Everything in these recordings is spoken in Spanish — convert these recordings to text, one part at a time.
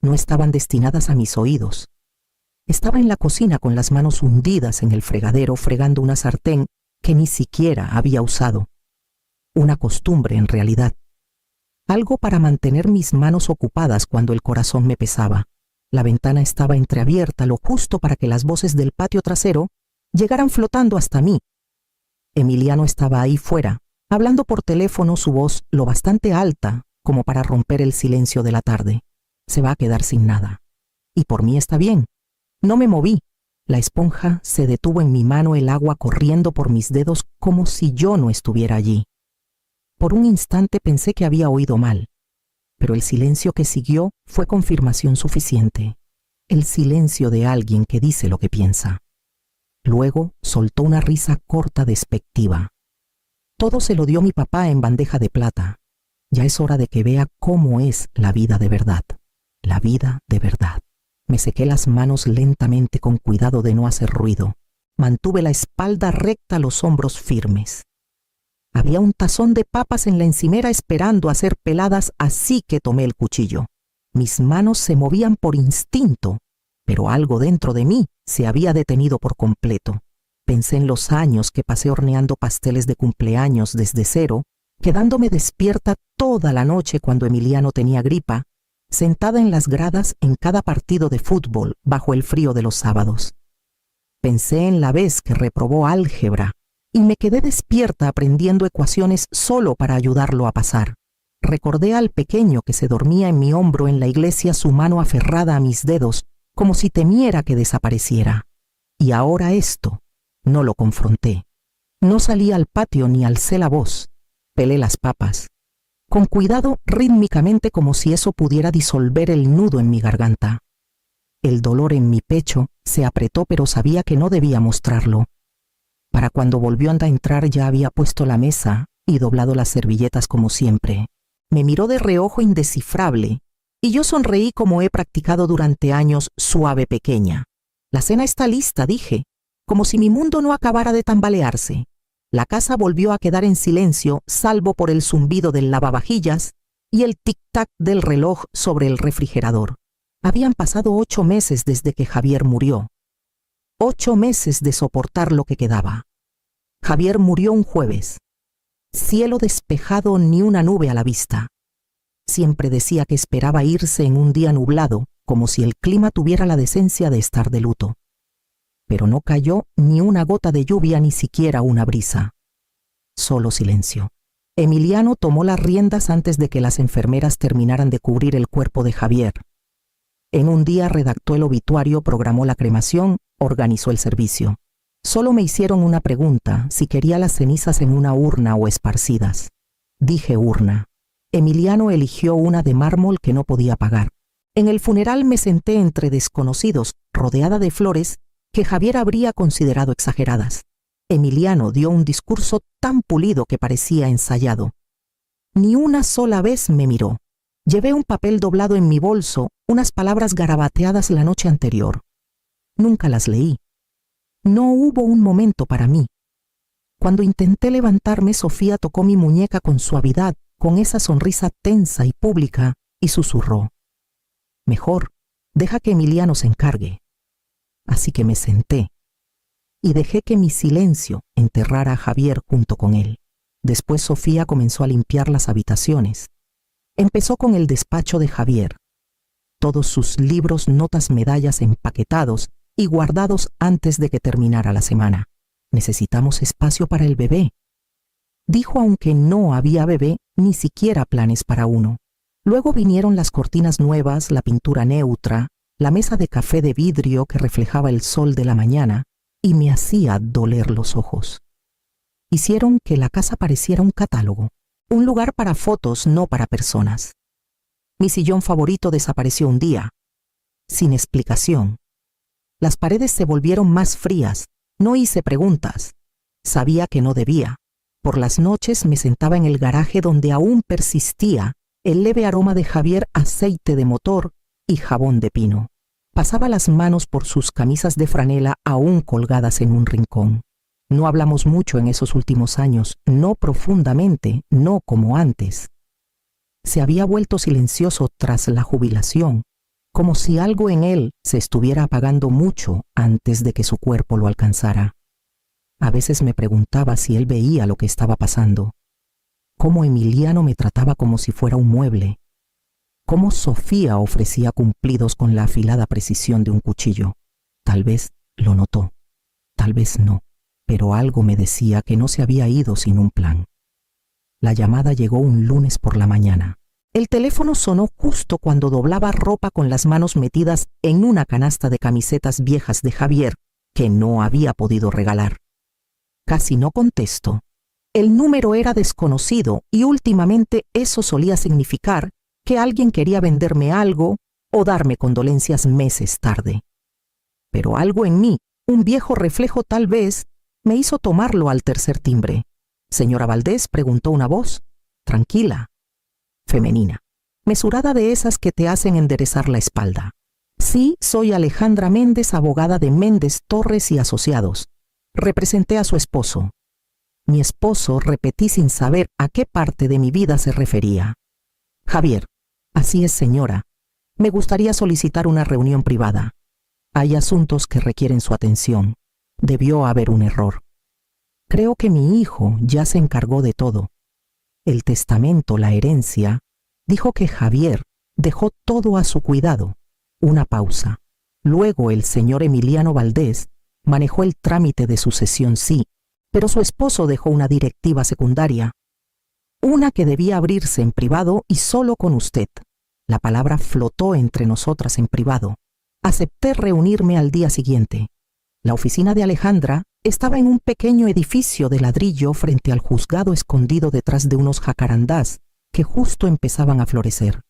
no estaban destinadas a mis oídos. Estaba en la cocina con las manos hundidas en el fregadero fregando una sartén que ni siquiera había usado. Una costumbre en realidad. Algo para mantener mis manos ocupadas cuando el corazón me pesaba. La ventana estaba entreabierta lo justo para que las voces del patio trasero llegaran flotando hasta mí. Emiliano estaba ahí fuera, hablando por teléfono, su voz lo bastante alta como para romper el silencio de la tarde. Se va a quedar sin nada. Y por mí está bien. No me moví. La esponja se detuvo en mi mano, el agua corriendo por mis dedos como si yo no estuviera allí. Por un instante pensé que había oído mal, pero el silencio que siguió fue confirmación suficiente. El silencio de alguien que dice lo que piensa. Luego soltó una risa corta despectiva. Todo se lo dio mi papá en bandeja de plata. Ya es hora de que vea cómo es la vida de verdad. La vida de verdad. Me sequé las manos lentamente con cuidado de no hacer ruido. Mantuve la espalda recta, los hombros firmes. Había un tazón de papas en la encimera esperando a ser peladas, así que tomé el cuchillo. Mis manos se movían por instinto, pero algo dentro de mí se había detenido por completo. Pensé en los años que pasé horneando pasteles de cumpleaños desde cero, quedándome despierta toda la noche cuando Emiliano tenía gripa, sentada en las gradas en cada partido de fútbol bajo el frío de los sábados. Pensé en la vez que reprobó álgebra y me quedé despierta aprendiendo ecuaciones solo para ayudarlo a pasar. Recordé al pequeño que se dormía en mi hombro en la iglesia, su mano aferrada a mis dedos, como si temiera que desapareciera. Y ahora esto, no lo confronté. No salí al patio ni alcé la voz. Pelé las papas. Con cuidado, rítmicamente, como si eso pudiera disolver el nudo en mi garganta. El dolor en mi pecho se apretó, pero sabía que no debía mostrarlo. Para cuando volvió a entrar ya había puesto la mesa y doblado las servilletas como siempre. Me miró de reojo indescifrable y yo sonreí como he practicado durante años, suave pequeña. La cena está lista, dije, como si mi mundo no acabara de tambalearse. La casa volvió a quedar en silencio, salvo por el zumbido del lavavajillas y el tic-tac del reloj sobre el refrigerador. Habían pasado 8 meses desde que Javier murió. 8 meses de soportar lo que quedaba. Javier murió un jueves. Cielo despejado, ni una nube a la vista. Siempre decía que esperaba irse en un día nublado, como si el clima tuviera la decencia de estar de luto. Pero no cayó ni una gota de lluvia, ni siquiera una brisa. Solo silencio. Emiliano tomó las riendas antes de que las enfermeras terminaran de cubrir el cuerpo de Javier. En un día redactó el obituario, programó la cremación, organizó el servicio. Solo me hicieron una pregunta, si quería las cenizas en una urna o esparcidas. Dije urna. Emiliano eligió una de mármol que no podía pagar. En el funeral me senté entre desconocidos, rodeada de flores que Javier habría considerado exageradas. Emiliano dio un discurso tan pulido que parecía ensayado. Ni una sola vez me miró. Llevé un papel doblado en mi bolso, unas palabras garabateadas la noche anterior. Nunca las leí. No hubo un momento para mí. Cuando intenté levantarme, Sofía tocó mi muñeca con suavidad, con esa sonrisa tensa y pública, y susurró: «Mejor, deja que Emiliano se encargue». Así que me senté y dejé que mi silencio enterrara a Javier junto con él. Después Sofía comenzó a limpiar las habitaciones. Empezó con el despacho de Javier. Todos sus libros, notas, medallas empaquetados y guardados antes de que terminara la semana. «Necesitamos espacio para el bebé», dijo, aunque no había bebé, ni siquiera planes para uno. Luego vinieron las cortinas nuevas, la pintura neutra, la mesa de café de vidrio que reflejaba el sol de la mañana y me hacía doler los ojos. Hicieron que la casa pareciera un catálogo, un lugar para fotos, no para personas. Mi sillón favorito desapareció un día, sin explicación. Las paredes se volvieron más frías. No hice preguntas. Sabía que no debía. Por las noches me sentaba en el garaje donde aún persistía el leve aroma de Javier, aceite de motor y jabón de pino. Pasaba las manos por sus camisas de franela aún colgadas en un rincón. No hablamos mucho en esos últimos años, no profundamente, no como antes. Se había vuelto silencioso tras la jubilación, como si algo en él se estuviera apagando mucho antes de que su cuerpo lo alcanzara. A veces me preguntaba si él veía lo que estaba pasando, cómo Emiliano me trataba como si fuera un mueble, cómo Sofía ofrecía cumplidos con la afilada precisión de un cuchillo. Tal vez lo notó, tal vez no, pero algo me decía que no se había ido sin un plan. La llamada llegó un lunes por la mañana. El teléfono sonó justo cuando doblaba ropa con las manos metidas en una canasta de camisetas viejas de Javier que no había podido regalar. Casi no contesto. El número era desconocido y últimamente eso solía significar que alguien quería venderme algo o darme condolencias meses tarde. Pero algo en mí, un viejo reflejo tal vez, me hizo tomarlo al tercer timbre. «Señora Valdés», preguntó una voz, tranquila, femenina, mesurada, de esas que te hacen enderezar la espalda. «Sí, soy Alejandra Méndez, abogada de Méndez, Torres y Asociados. Representé a su esposo». Mi esposo, repetí sin saber a qué parte de mi vida se refería. «Javier». «Así es, señora. Me gustaría solicitar una reunión privada. Hay asuntos que requieren su atención. Debió haber un error. Creo que mi hijo ya se encargó de todo. El testamento, la herencia, dijo que Javier dejó todo a su cuidado». Una pausa. Luego el señor Emiliano Valdés manejó el trámite de sucesión, sí, pero su esposo dejó una directiva secundaria, una que debía abrirse en privado y solo con usted. La palabra flotó entre nosotras en privado. Acepté reunirme al día siguiente. La oficina de Alejandra estaba en un pequeño edificio de ladrillo frente al juzgado, escondido detrás de unos jacarandás que justo empezaban a florecer.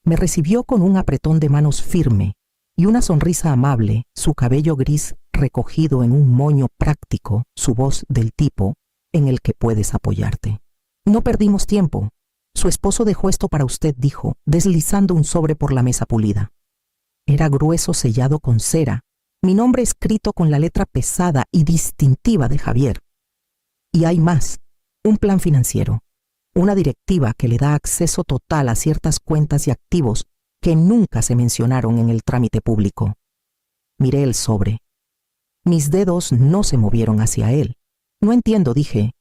Me recibió con un apretón de manos firme y una sonrisa amable, su cabello gris recogido en un moño práctico, su voz del tipo en el que puedes apoyarte. «No perdimos tiempo. Su esposo dejó esto para usted», dijo, deslizando un sobre por la mesa pulida. Era grueso, sellado con cera, mi nombre escrito con la letra pesada y distintiva de Javier. Y hay más, un plan financiero, una directiva que le da acceso total a ciertas cuentas y activos que nunca se mencionaron en el trámite público. Miré el sobre. Mis dedos no se movieron hacia él. «No entiendo», dije.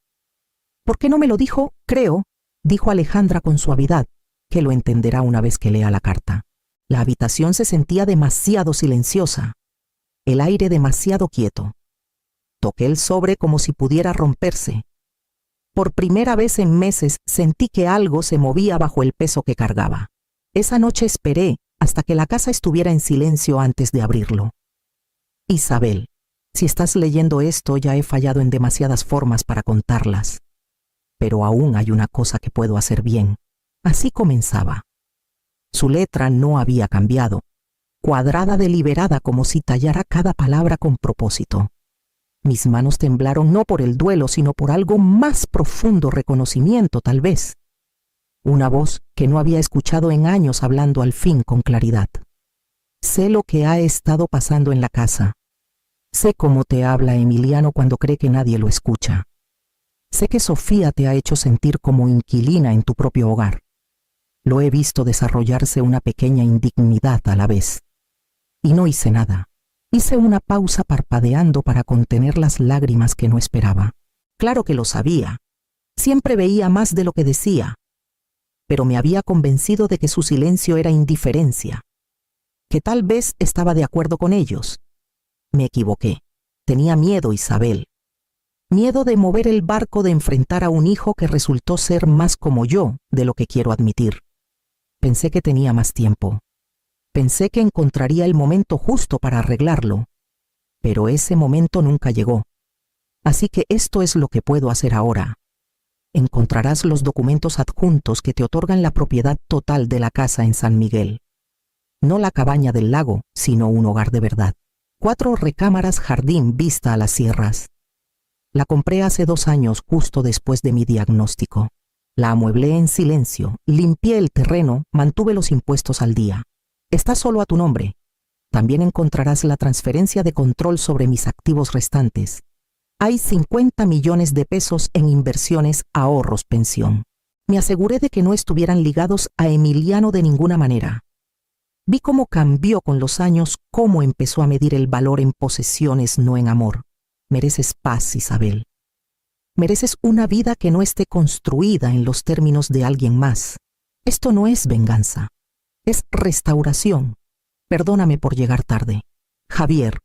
«¿Por qué no me lo dijo? Creo», dijo Alejandra con suavidad, «que lo entenderá una vez que lea la carta». La habitación se sentía demasiado silenciosa, el aire demasiado quieto. Toqué el sobre como si pudiera romperse. Por primera vez en meses sentí que algo se movía bajo el peso que cargaba. Esa noche esperé hasta que la casa estuviera en silencio antes de abrirlo. «Isabel, si estás leyendo esto, ya he fallado en demasiadas formas para contarlas. Pero aún hay una cosa que puedo hacer bien». Así comenzaba. Su letra no había cambiado, cuadrada, deliberada, como si tallara cada palabra con propósito. Mis manos temblaron no por el duelo, sino por algo más profundo, reconocimiento tal vez. Una voz que no había escuchado en años hablando al fin con claridad. «Sé lo que ha estado pasando en la casa. Sé cómo te habla Emiliano cuando cree que nadie lo escucha. Sé que Sofía te ha hecho sentir como inquilina en tu propio hogar. Lo he visto desarrollarse una pequeña indignidad a la vez. Y no hice nada. Hice una pausa parpadeando para contener las lágrimas que no esperaba. Claro que lo sabía. Siempre veía más de lo que decía. Pero me había convencido de que su silencio era indiferencia, que tal vez estaba de acuerdo con ellos. Me equivoqué. Tenía miedo, Isabel. Miedo de mover el barco, de enfrentar a un hijo que resultó ser más como yo de lo que quiero admitir. Pensé que tenía más tiempo. Pensé que encontraría el momento justo para arreglarlo. Pero ese momento nunca llegó. Así que esto es lo que puedo hacer ahora. Encontrarás los documentos adjuntos que te otorgan la propiedad total de la casa en San Miguel. No la cabaña del lago, sino un hogar de verdad. 4 recámaras, jardín, vista a las sierras. La compré hace 2 años, justo después de mi diagnóstico. La amueblé en silencio, limpié el terreno, mantuve los impuestos al día. Está solo a tu nombre. También encontrarás la transferencia de control sobre mis activos restantes. Hay 50 millones de pesos en inversiones, ahorros, pensión. Me aseguré de que no estuvieran ligados a Emiliano de ninguna manera. Vi cómo cambió con los años, cómo empezó a medir el valor en posesiones, no en amor. Mereces paz, Isabel. Mereces una vida que no esté construida en los términos de alguien más. Esto no es venganza, es restauración. Perdóname por llegar tarde. Javier.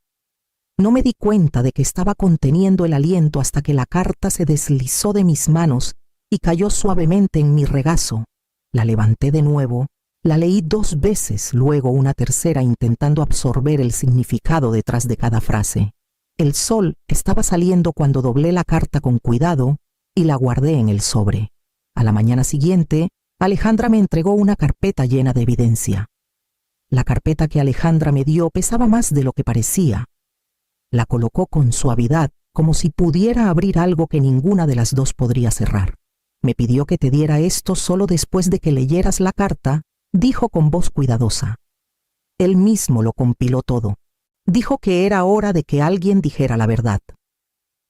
No me di cuenta de que estaba conteniendo el aliento hasta que la carta se deslizó de mis manos y cayó suavemente en mi regazo. La levanté de nuevo, la leí 2 veces, luego una tercera intentando absorber el significado detrás de cada frase. El sol estaba saliendo cuando doblé la carta con cuidado y la guardé en el sobre. A la mañana siguiente, Alejandra me entregó una carpeta llena de evidencia. La carpeta que Alejandra me dio pesaba más de lo que parecía. La colocó con suavidad, como si pudiera abrir algo que ninguna de las dos podría cerrar. Me pidió que te diera esto solo después de que leyeras la carta, dijo con voz cuidadosa. Él mismo lo compiló todo. Dijo que era hora de que alguien dijera la verdad.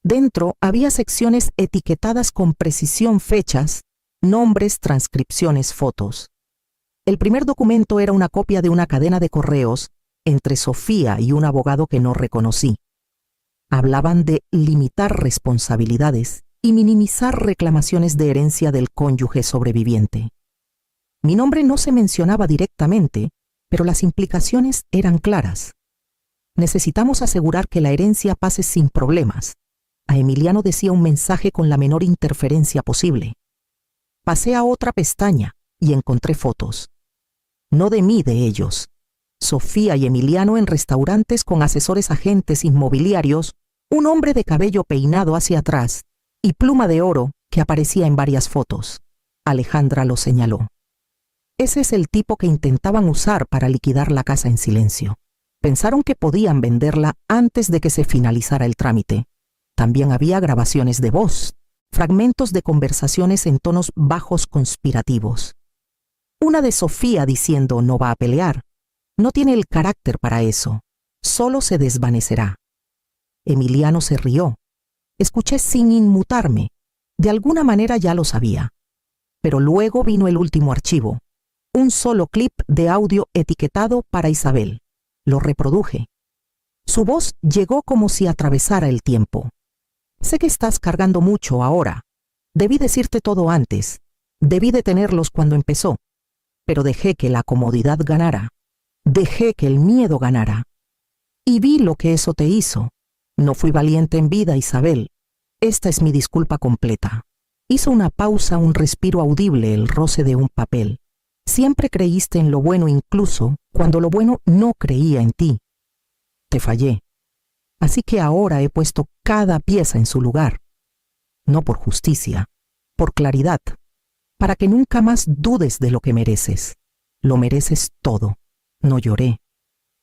Dentro había secciones etiquetadas con precisión, fechas, nombres, transcripciones, fotos. El primer documento era una copia de una cadena de correos entre Sofía y un abogado que no reconocí. Hablaban de limitar responsabilidades y minimizar reclamaciones de herencia del cónyuge sobreviviente. Mi nombre no se mencionaba directamente, pero las implicaciones eran claras. Necesitamos asegurar que la herencia pase sin problemas. A Emiliano decía un mensaje con la menor interferencia posible. Pasé a otra pestaña y encontré fotos. No de mí, de ellos. Sofía y Emiliano en restaurantes con asesores agentes inmobiliarios, un hombre de cabello peinado hacia atrás y pluma de oro que aparecía en varias fotos. Alejandra lo señaló. Ese es el tipo que intentaban usar para liquidar la casa en silencio. Pensaron que podían venderla antes de que se finalizara el trámite. También había grabaciones de voz, fragmentos de conversaciones en tonos bajos conspirativos. Una de Sofía diciendo no va a pelear. No tiene el carácter para eso. Solo se desvanecerá. Emiliano se rió. Escuché sin inmutarme. De alguna manera ya lo sabía. Pero luego vino el último archivo. Un solo clip de audio etiquetado para Isabel. Lo reproduje. Su voz llegó como si atravesara el tiempo. Sé que estás cargando mucho ahora. Debí decirte todo antes. Debí detenerlos cuando empezó. Pero dejé que la comodidad ganara. Dejé que el miedo ganara. Y vi lo que eso te hizo. No fui valiente en vida, Isabel. Esta es mi disculpa completa. Hizo una pausa, un respiro audible, el roce de un papel. Siempre creíste en lo bueno incluso cuando lo bueno no creía en ti. Te fallé. Así que ahora he puesto cada pieza en su lugar. No por justicia, por claridad, para que nunca más dudes de lo que mereces. Lo mereces todo. No lloré.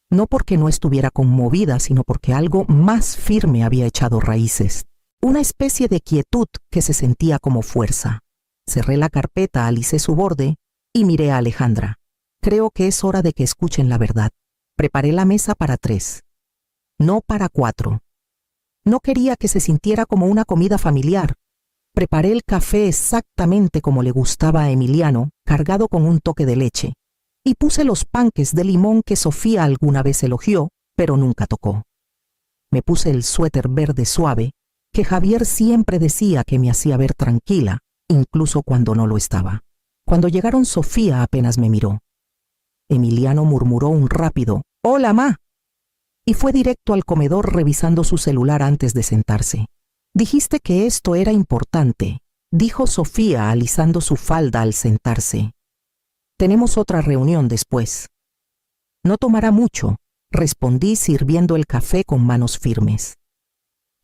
No porque no estuviera conmovida, sino porque algo más firme había echado raíces. Una especie de quietud que se sentía como fuerza. Cerré la carpeta, alicé su borde y miré a Alejandra. Creo que es hora de que escuchen la verdad. Preparé la mesa para 3, no para 4. No quería que se sintiera como una comida familiar. Preparé el café exactamente como le gustaba a Emiliano, cargado con un toque de leche. Y puse los panques de limón que Sofía alguna vez elogió, pero nunca tocó. Me puse el suéter verde suave, que Javier siempre decía que me hacía ver tranquila, incluso cuando no lo estaba. Cuando llegaron, Sofía apenas me miró. Emiliano murmuró un rápido «¡Hola, ma!» y fue directo al comedor revisando su celular antes de sentarse. «Dijiste que esto era importante», dijo Sofía alisando su falda al sentarse. «Tenemos otra reunión después». «No tomará mucho», respondí sirviendo el café con manos firmes.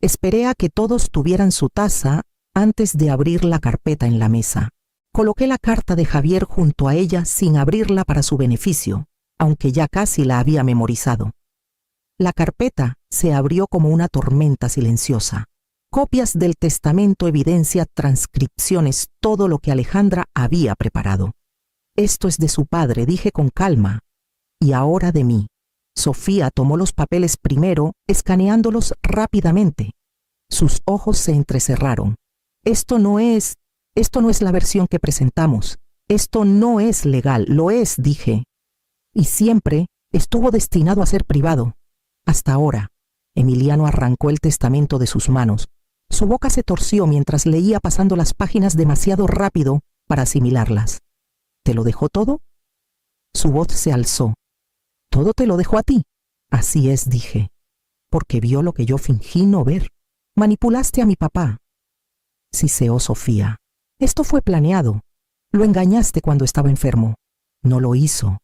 Esperé a que todos tuvieran su taza antes de abrir la carpeta en la mesa. Coloqué la carta de Javier junto a ella sin abrirla para su beneficio, aunque ya casi la había memorizado. La carpeta se abrió como una tormenta silenciosa. Copias del testamento, evidencia, transcripciones, todo lo que Alejandra había preparado. «Esto es de su padre», dije con calma. «Y ahora de mí». Sofía tomó los papeles primero, escaneándolos rápidamente. Sus ojos se entrecerraron. Esto no es la versión que presentamos. Esto no es legal, lo es», dije. y siempre estuvo destinado a ser privado. Hasta ahora. Emiliano arrancó el testamento de sus manos. Su boca se torció mientras leía pasando las páginas demasiado rápido para asimilarlas. ¿Te lo dejó todo? Su voz se alzó. ¿Todo te lo dejó a ti? Así es, dije. Porque vio lo que yo fingí no ver. Manipulaste a mi papá. Siseó Sofía. Esto fue planeado. Lo engañaste cuando estaba enfermo. No lo hizo,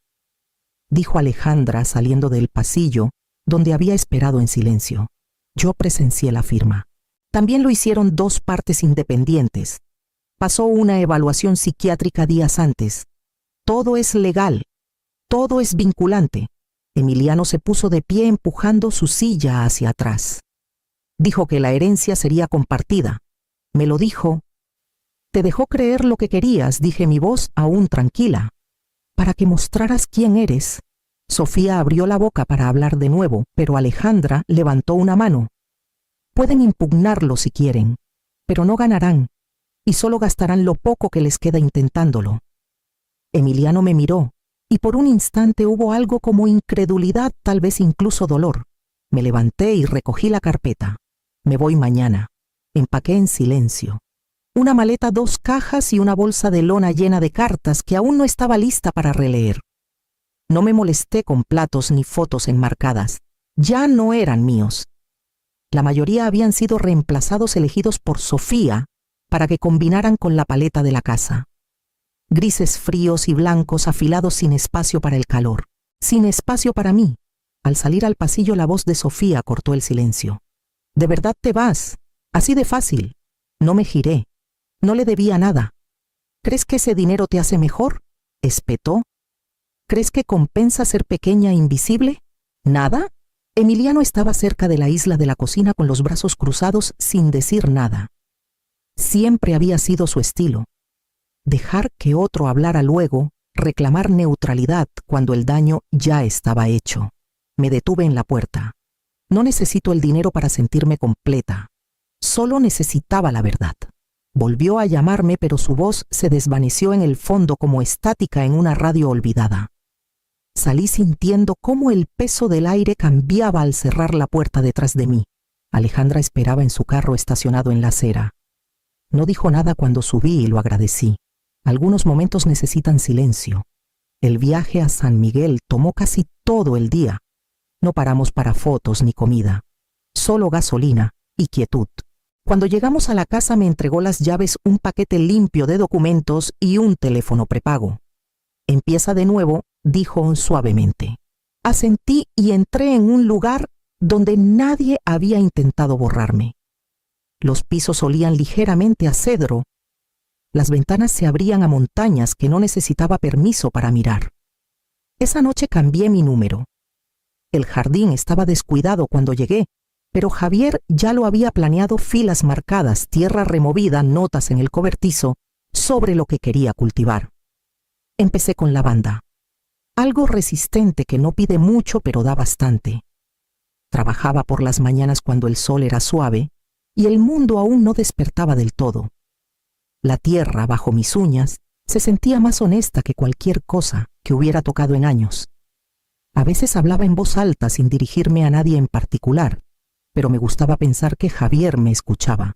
dijo Alejandra saliendo del pasillo donde había esperado en silencio. Yo presencié la firma. También lo hicieron dos partes independientes. Pasó una evaluación psiquiátrica días antes. Todo es legal. Todo es vinculante. Emiliano se puso de pie empujando su silla hacia atrás. Dijo que la herencia sería compartida. Me lo dijo. Te dejó creer lo que querías, dije, mi voz aún tranquila. Para que mostraras quién eres. Sofía abrió la boca para hablar de nuevo, pero Alejandra levantó una mano. Pueden impugnarlo si quieren, pero no ganarán, y solo gastarán lo poco que les queda intentándolo. Emiliano me miró, y por un instante hubo algo como incredulidad, tal vez incluso dolor. Me levanté y recogí la carpeta. Me voy mañana. Empaqué en silencio. Una maleta, 2 cajas y una bolsa de lona llena de cartas que aún no estaba lista para releer. No me molesté con platos ni fotos enmarcadas. Ya no eran míos. La mayoría habían sido reemplazados elegidos por Sofía para que combinaran con la paleta de la casa. Grises fríos y blancos afilados sin espacio para el calor, sin espacio para mí. Al salir al pasillo la voz de Sofía cortó el silencio. ¿De verdad te vas? Así de fácil. No me giré. No le debía nada. ¿Crees que ese dinero te hace mejor? Espetó. ¿Crees que compensa ser pequeña e invisible? ¿Nada? Emiliano estaba cerca de la isla de la cocina con los brazos cruzados sin decir nada. Siempre había sido su estilo. Dejar que otro hablara luego, reclamar neutralidad cuando el daño ya estaba hecho. Me detuve en la puerta. No necesito el dinero para sentirme completa. Solo necesitaba la verdad. Volvió a llamarme, pero su voz se desvaneció en el fondo como estática en una radio olvidada. Salí sintiendo cómo el peso del aire cambiaba al cerrar la puerta detrás de mí. Alejandra esperaba en su carro estacionado en la acera. No dijo nada cuando subí y lo agradecí. Algunos momentos necesitan silencio. El viaje a San Miguel tomó casi todo el día. No paramos para fotos ni comida. Solo gasolina y quietud. Cuando llegamos a la casa me entregó las llaves, un paquete limpio de documentos y un teléfono prepago. Empieza de nuevo, dijo suavemente. Asentí y entré en un lugar donde nadie había intentado borrarme. Los pisos olían ligeramente a cedro. Las ventanas se abrían a montañas que no necesitaba permiso para mirar. Esa noche cambié mi número. El jardín estaba descuidado cuando llegué, pero Javier ya lo había planeado, filas marcadas, tierra removida, notas en el cobertizo sobre lo que quería cultivar. Empecé con lavanda. Algo resistente que no pide mucho pero da bastante. Trabajaba por las mañanas cuando el sol era suave y el mundo aún no despertaba del todo. La tierra bajo mis uñas se sentía más honesta que cualquier cosa que hubiera tocado en años. A veces hablaba en voz alta sin dirigirme a nadie en particular, pero me gustaba pensar que Javier me escuchaba.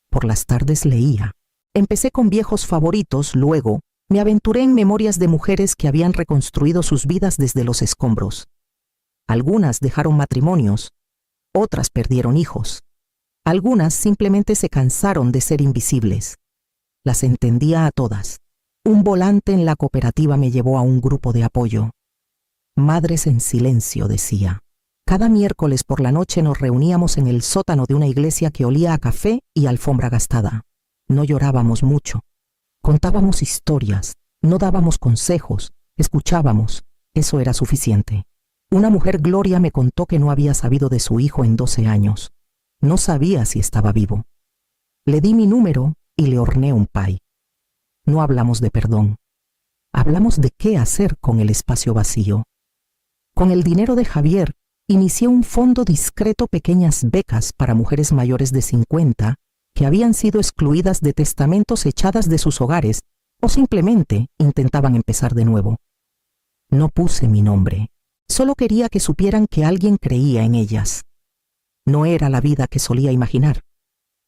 Por las tardes leía. Empecé con viejos favoritos, luego me aventuré en memorias de mujeres que habían reconstruido sus vidas desde los escombros. Algunas dejaron matrimonios, otras perdieron hijos. Algunas simplemente se cansaron de ser invisibles. Las entendía a todas. Un volante en la cooperativa me llevó a un grupo de apoyo. Madres en silencio, decía. Cada miércoles por la noche nos reuníamos en el sótano de una iglesia que olía a café y alfombra gastada. No llorábamos mucho. Contábamos historias, no dábamos consejos, escuchábamos. Eso era suficiente. Una mujer, Gloria, me contó que no había sabido de su hijo en 12 años. No sabía si estaba vivo. Le di mi número y le horneé un pie. No hablamos de perdón. Hablamos de qué hacer con el espacio vacío. Con el dinero de Javier, inicié un fondo discreto, pequeñas becas para mujeres mayores de 50 que habían sido excluidas de testamentos, echadas de sus hogares o simplemente intentaban empezar de nuevo. No puse mi nombre. Solo quería que supieran que alguien creía en ellas. No era la vida que solía imaginar,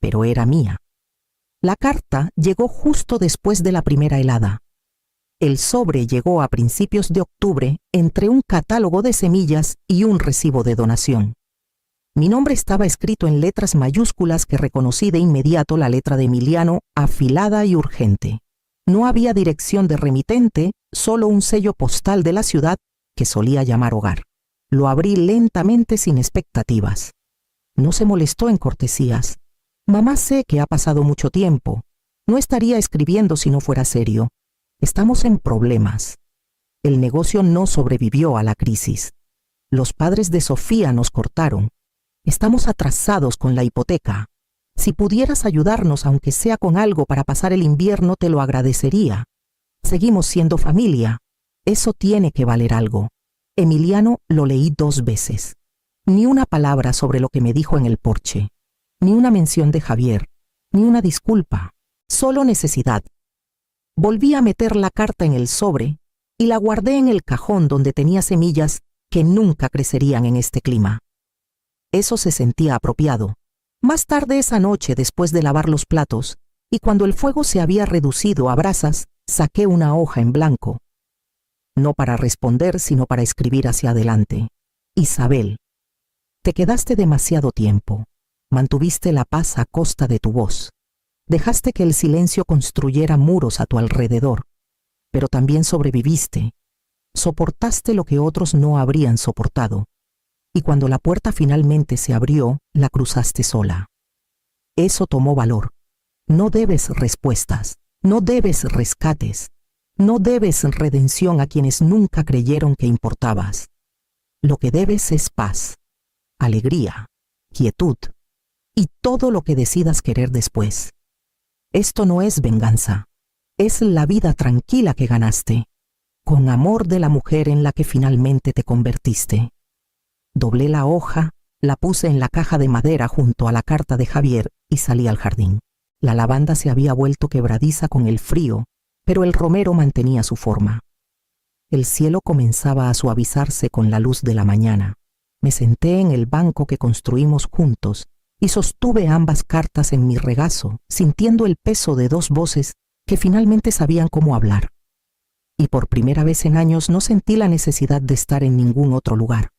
pero era mía. La carta llegó justo después de la primera helada. El sobre llegó a principios de octubre entre un catálogo de semillas y un recibo de donación. Mi nombre estaba escrito en letras mayúsculas que reconocí de inmediato la letra de Emiliano, afilada y urgente. No había dirección de remitente, solo un sello postal de la ciudad que solía llamar hogar. Lo abrí lentamente sin expectativas. No se molestó en cortesías. Mamá, sé que ha pasado mucho tiempo. No estaría escribiendo si no fuera serio. Estamos en problemas. El negocio no sobrevivió a la crisis. Los padres de Sofía nos cortaron. Estamos atrasados con la hipoteca. Si pudieras ayudarnos, aunque sea con algo para pasar el invierno, te lo agradecería. Seguimos siendo familia. Eso tiene que valer algo. Emiliano lo leí 2 veces. Ni una palabra sobre lo que me dijo en el porche. Ni una mención de Javier. Ni una disculpa. Solo necesidad. Volví a meter la carta en el sobre y la guardé en el cajón donde tenía semillas que nunca crecerían en este clima. Eso se sentía apropiado. Más tarde esa noche, después de lavar los platos, y cuando el fuego se había reducido a brasas, saqué una hoja en blanco. No para responder, sino para escribir hacia adelante. Isabel, te quedaste demasiado tiempo. Mantuviste la paz a costa de tu voz. Dejaste que el silencio construyera muros a tu alrededor. Pero también sobreviviste. Soportaste lo que otros no habrían soportado. Y cuando la puerta finalmente se abrió, la cruzaste sola. Eso tomó valor. No debes respuestas, no debes rescates, no debes redención a quienes nunca creyeron que importabas. Lo que debes es paz, alegría, quietud y todo lo que decidas querer después. Esto no es venganza, es la vida tranquila que ganaste, con amor de la mujer en la que finalmente te convertiste. Doblé la hoja, la puse en la caja de madera junto a la carta de Javier y salí al jardín. La lavanda se había vuelto quebradiza con el frío, pero el romero mantenía su forma. El cielo comenzaba a suavizarse con la luz de la mañana. Me senté en el banco que construimos juntos y sostuve ambas cartas en mi regazo, sintiendo el peso de 2 voces que finalmente sabían cómo hablar. Y por primera vez en años no sentí la necesidad de estar en ningún otro lugar.